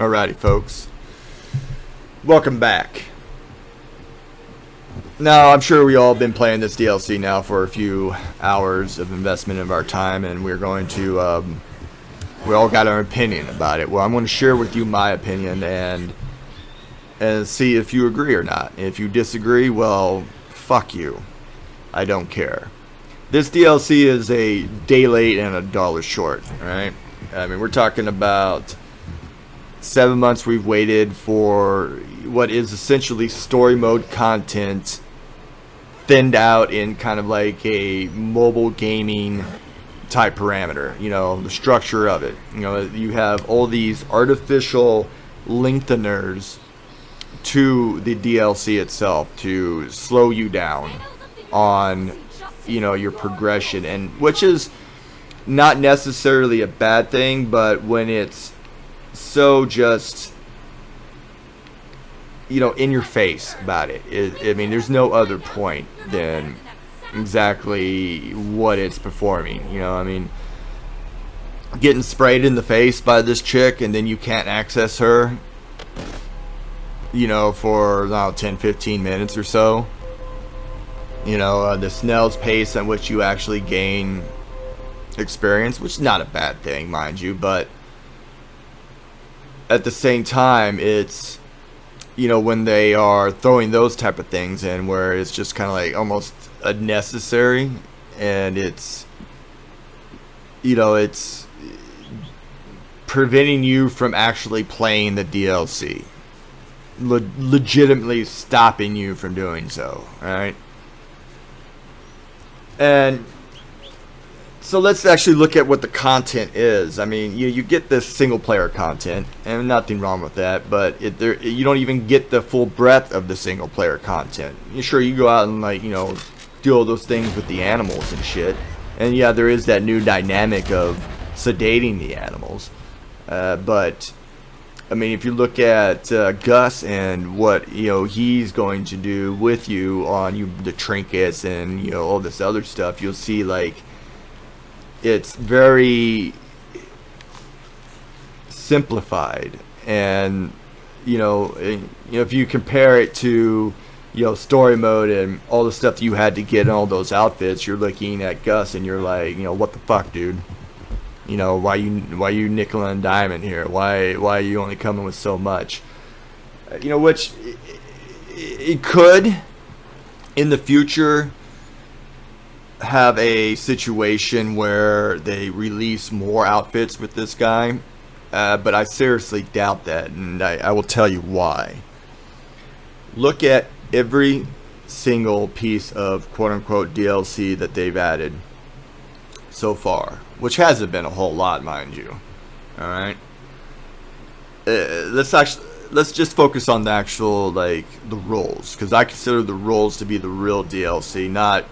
Alrighty, folks. Welcome back. Now, I'm sure we all been playing this DLC now for a few hours of investment of our time, and we're going to, we all got our opinion about it. Well, I'm going to share with you my opinion and see if you agree or not. If you disagree, well, fuck you. I don't care. This DLC is a day late and a dollar short, alright? I mean, we're talking about 7 months we've waited for what is essentially story mode content thinned out in kind of like a mobile gaming type parameter, you know, the structure of it. You know, you have all these artificial lengtheners to the DLC itself to slow you down on, you know, your progression, and which is not necessarily a bad thing, but when it's so just, you know, in your face about it, I mean, there's no other point than exactly what it's performing. You know, I mean, getting sprayed in the face by this chick and then you can't access her, you know, for now 10-15 minutes or so. You know, the snail's pace at which you actually gain experience, which is not a bad thing, mind you, but at the same time, it's, you know, when they are throwing those type of things in where it's just kind of like almost unnecessary, and it's, you know, it's preventing you from actually playing the DLC, legitimately stopping you from doing so, alright? And so let's actually look at what the content is. I mean, you get this single player content, and nothing wrong with that, but you don't even get the full breadth of the single player content. Sure, you go out and, like, you know, do all those things with the animals and shit, and yeah, there is that new dynamic of sedating the animals, but I mean, if you look at Gus and what, you know, he's going to do with you on the trinkets and, you know, all this other stuff, you'll see, like, it's very simplified. And you know, if you compare it to, you know, story mode and all the stuff that you had to get in all those outfits, you're looking at Gus and you're like, you know, what the fuck, dude? You know, why you nickel and diamond here? Why are you only coming with so much? You know, which it could in the future have a situation where they release more outfits with this guy, but I seriously doubt that, and I will tell you why. Look at every single piece of quote-unquote DLC that they've added so far, which hasn't been a whole lot, mind you. All right, let's just focus on the actual, like, the roles, because I consider the roles to be the real DLC, not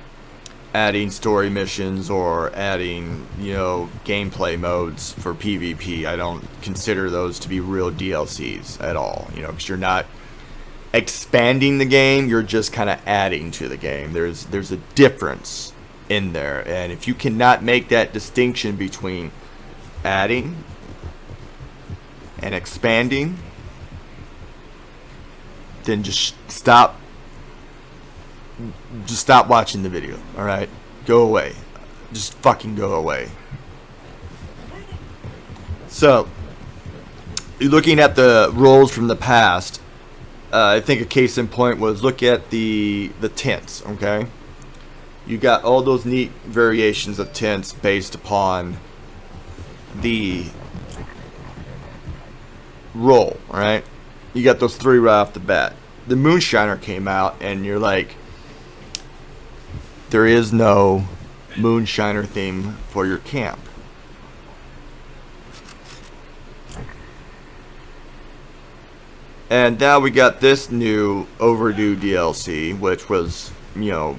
adding story missions or adding, you know, gameplay modes for PvP. I don't consider those to be real DLCs at all, you know, because you're not expanding the game, you're just kind of adding to the game. There's a difference in there, and if you cannot make that distinction between adding and expanding, then just stop watching the video. Alright, go away, just fucking go away. So, looking at the roles from the past, I think a case in point was, look at the tents. Okay, you got all those neat variations of tents based upon the role, right? You got those three right off the bat. The Moonshiner came out, and you're like, there is no Moonshiner theme for your camp. And now we got this new overdue DLC, which was, you know,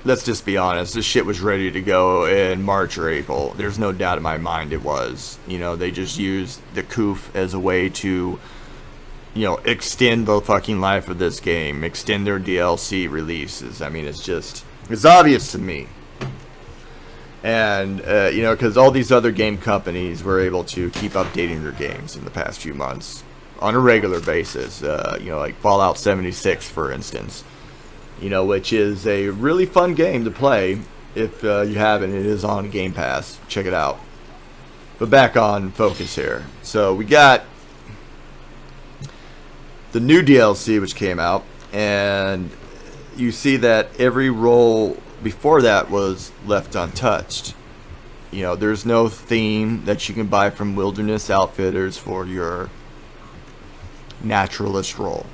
let's just be honest, this shit was ready to go in March or April. There's no doubt in my mind it was. You know, they just used the COOF as a way to, you know, extend the fucking life of this game, extend their DLC releases. I mean, it's obvious to me. And, you know, because all these other game companies were able to keep updating their games in the past few months on a regular basis. You know, like Fallout 76, for instance. You know, which is a really fun game to play if you haven't. It is on Game Pass. Check it out. But back on focus here. So we got the new DLC which came out, and you see that every role before that was left untouched. You know, there's no theme that you can buy from Wilderness Outfitters for your Naturalist role.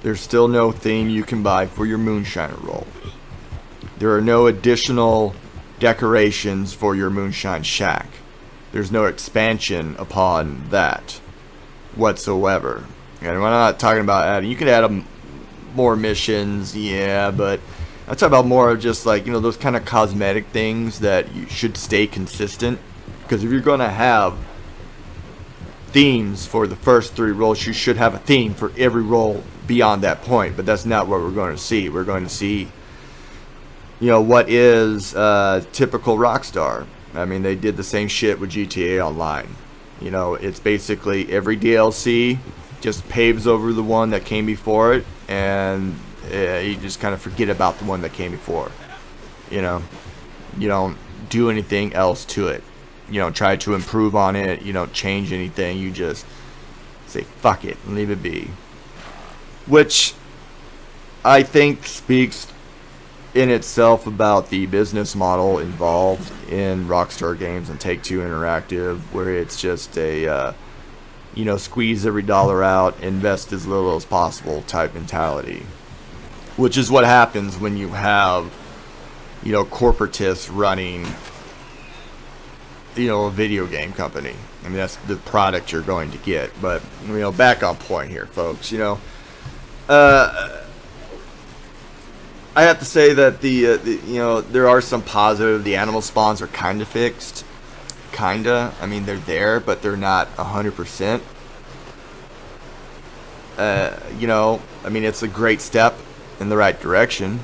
There's still no theme you can buy for your Moonshiner role. There are no additional decorations for your Moonshine Shack. There's no expansion upon that whatsoever. And I'm not talking about adding. You could add more missions, yeah, but I'm talking about more of just like, you know, those kind of cosmetic things that you should stay consistent. Because if you're going to have themes for the first 3 roles, you should have a theme for every role beyond that point. But that's not what we're going to see. We're going to see, you know, what is typical Rockstar. I mean, they did the same shit with GTA Online. You know, it's basically every DLC just paves over the one that came before it, and you just kind of forget about the one that came before. You know, you don't do anything else to it. You don't try to improve on it. You don't change anything. You just say fuck it and leave it be. Which I think speaks in itself about the business model involved in Rockstar Games and Take-Two Interactive, where it's just a you know, squeeze every dollar out, invest as little as possible type mentality. Which is what happens when you have, you know, corporatists running, you know, a video game company. I mean, that's the product you're going to get. But, you know, back on point here, folks. You know, I have to say that the you know, there are some positive. The animal spawns are kind of fixed. Kinda. I mean, they're there, but they're not 100%. You know, I mean, it's a great step in the right direction.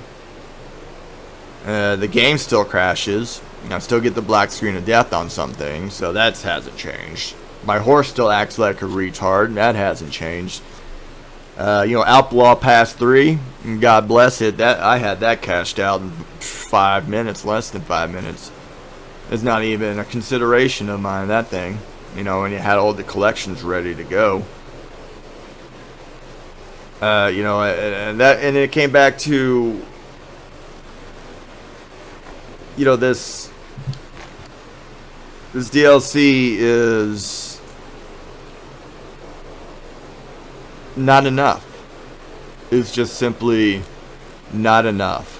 The game still crashes. I still get the black screen of death on some things, so that hasn't changed. My horse still acts like a retard, and that hasn't changed. You know, Outlaw Pass 3, God bless it, that I had that cashed out in 5 minutes, less than 5 minutes. It's not even a consideration of mine, that thing. You know, when you had all the collections ready to go. You know, and it came back to, you know, this DLC is not enough. It's just simply not enough.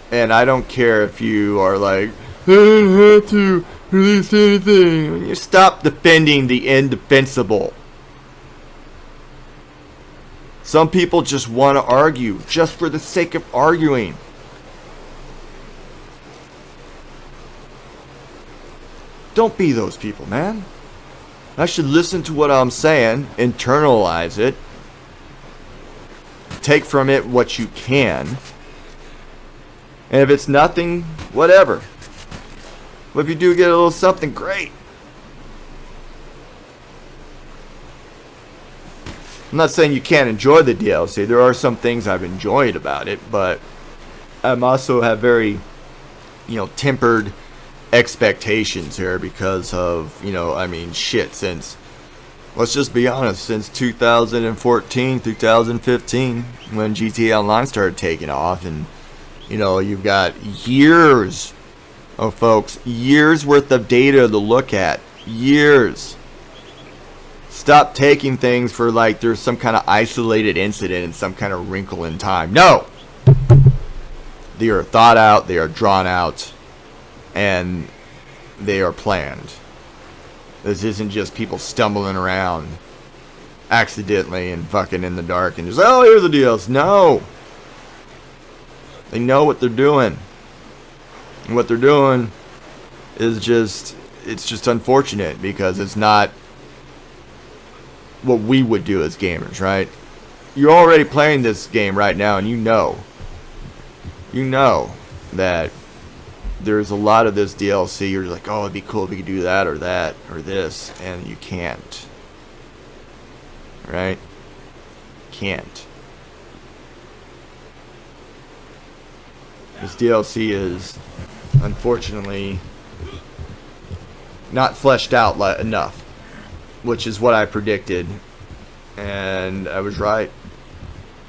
And I don't care if you are like, I don't have to release anything. You stop defending the indefensible. Some people just want to argue just for the sake of arguing. Don't be those people, man. I should listen to what I'm saying, internalize it, take from it what you can. And if it's nothing, whatever. But if you do get a little something, great. I'm not saying you can't enjoy the DLC. There are some things I've enjoyed about it, but I'm also have very, you know, tempered expectations here because of, you know, I mean, shit, since, let's just be honest, since 2014, 2015, when GTA Online started taking off, and, you know, you've got years of folks, years worth of data to look at, years. Stop taking things for like there's some kind of isolated incident and some kind of wrinkle in time. No! They are thought out, they are drawn out, and they are planned. This isn't just people stumbling around accidentally and fucking in the dark and just, oh, here's the deals. No! They know what they're doing. And what they're doing is just, it's just unfortunate because it's not what we would do as gamers, right? You're already playing this game right now and you know. You know. that there's a lot of this DLC. You're like, oh, it'd be cool if we could do that or this, and you can't. Right? Can't. This DLC is, unfortunately, not fleshed out enough, which is what I predicted, and I was right.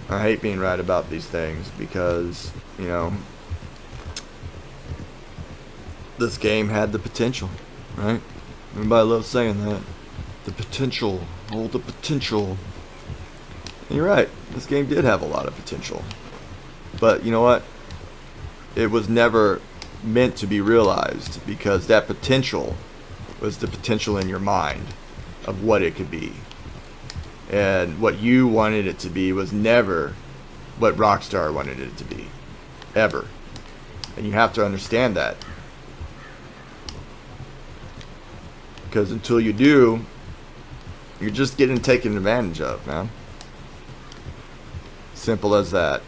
I hate being right about these things because, you know, this game had the potential, right? Everybody loves saying that. The potential, all the potential. And you're right, this game did have a lot of potential. But you know what? It was never meant to be realized because that potential was the potential in your mind of what it could be. And what you wanted it to be was never what Rockstar wanted it to be. Ever. And you have to understand that. Because until you do, you're just getting taken advantage of, man. Simple as that.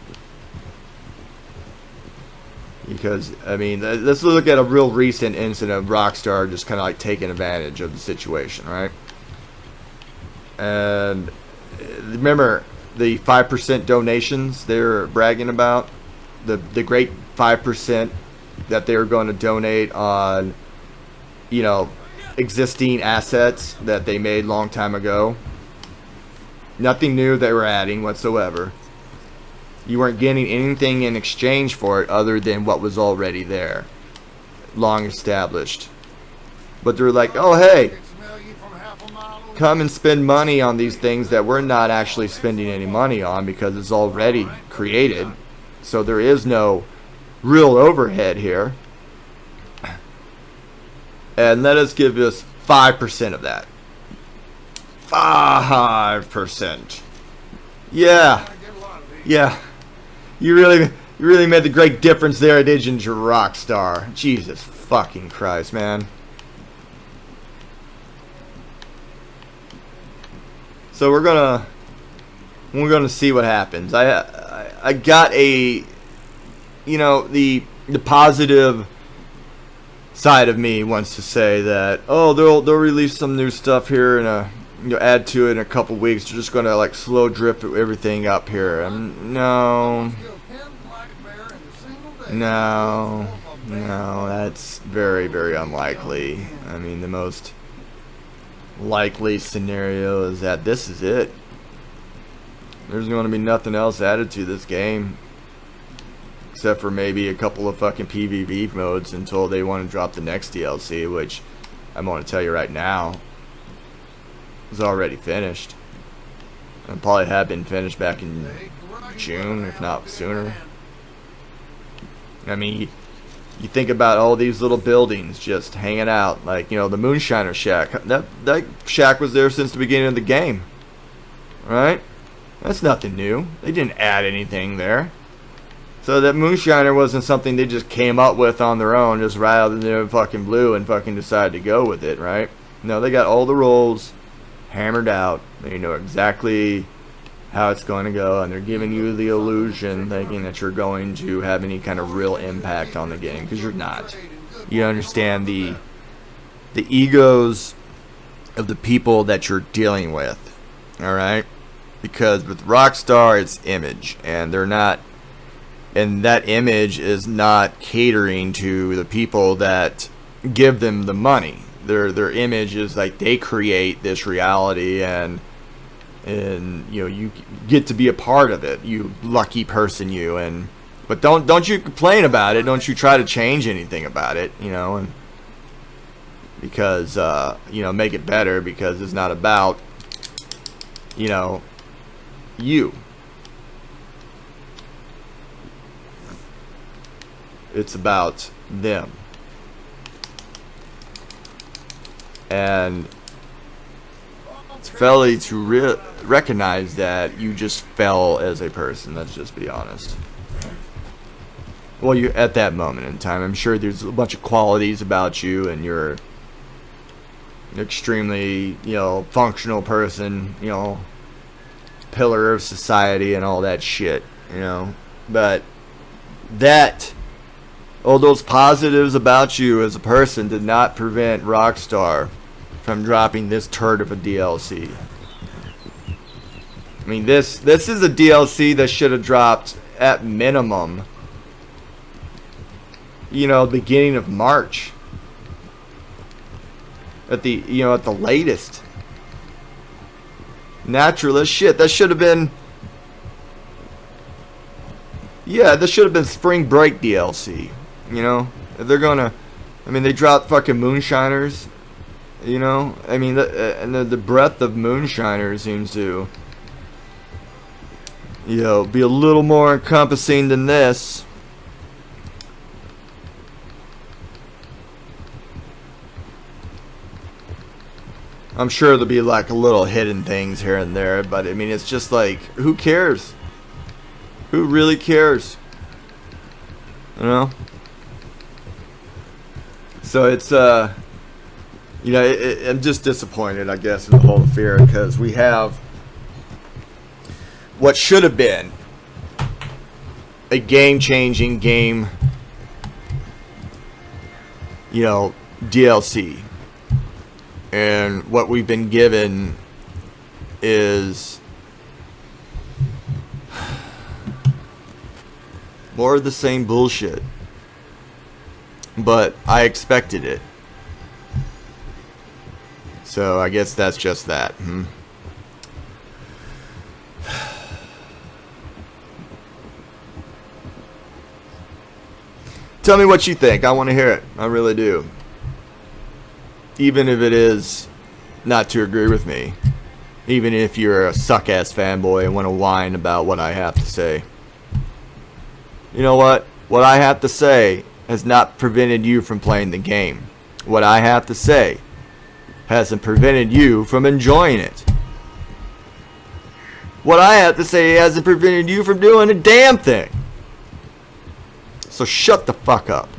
Because, I mean, let's look at a real recent incident of Rockstar just kind of like taking advantage of the situation, right? And remember the 5% donations they're bragging about? The great 5% that they're going to donate on, you know, existing assets that they made long time ago. Nothing new they were adding whatsoever. You weren't getting anything in exchange for it other than what was already there, long established. But they're like, oh hey, come and spend money on these things that we're not actually spending any money on because it's already created. So there is no real overhead here. And let us give us 5% of that. 5%. Yeah. Yeah. You really made the great difference there, didn't you, Rockstar? Jesus fucking Christ, man. So we're gonna see what happens. I got a, you know, the positive side of me wants to say that, oh, they'll release some new stuff here and add to it in a couple weeks. They're just gonna like slow drip everything up here. No, that's very, very unlikely. I mean, the most likely scenario is that this is it. There's going to be nothing else added to this game except for maybe a couple of fucking PvP modes until they want to drop the next DLC, which I'm going to tell you right now is already finished and probably have been finished back in June, if not sooner. I mean, you think about all these little buildings just hanging out, like, you know, the Moonshiner Shack. That shack was there since the beginning of the game, right? That's nothing new. They didn't add anything there. So that Moonshiner wasn't something they just came up with on their own, just right out of the fucking blue and fucking decided to go with it, right? No, they got all the roles hammered out. They know exactly how it's going to go, and they're giving you the illusion thinking that you're going to have any kind of real impact on the game, because you're not. You understand the egos of the people that you're dealing with, alright? Because with Rockstar, it's image, and they're not, and that image is not catering to the people that give them the money. Their image is like they create this reality, and you know, you get to be a part of it, you lucky person, you. And but don't you complain about it, don't you try to change anything about it, you know, and because you know, make it better, because it's not about, you know, you. It's about them. And it's fairly to recognize that you just fell as a person. Let's just be honest. Well, you're at that moment in time. I'm sure there's a bunch of qualities about you, and you're an extremely, you know, functional person, you know, pillar of society and all that shit, you know. But that All those positives about you as a person did not prevent Rockstar from dropping this turd of a DLC. I mean, this is a DLC that should have dropped at minimum, you know, beginning of March. At the, you know, at the latest. Naturalist, shit, that should have been, yeah, this should have been Spring Break DLC. You know, if they're gonna, I mean, they dropped fucking Moonshiners. You know, I mean, the breadth of Moonshiners seems to, you know, be a little more encompassing than this. I'm sure there'll be like a little hidden things here and there, but I mean, it's just like, who cares? Who really cares? You know? So it's, you know, I'm just disappointed, I guess, in the whole affair, because we have what should have been a game-changing game, you know, DLC. And what we've been given is more of the same bullshit. But I expected it. So I guess that's just that. Tell me what you think. I want to hear it. I really do. Even if it is not to agree with me. Even if you're a suck-ass fanboy and want to whine about what I have to say. You know what? What I have to say has not prevented you from playing the game. What I have to say hasn't prevented you from enjoying it. What I have to say hasn't prevented you from doing a damn thing. So shut the fuck up.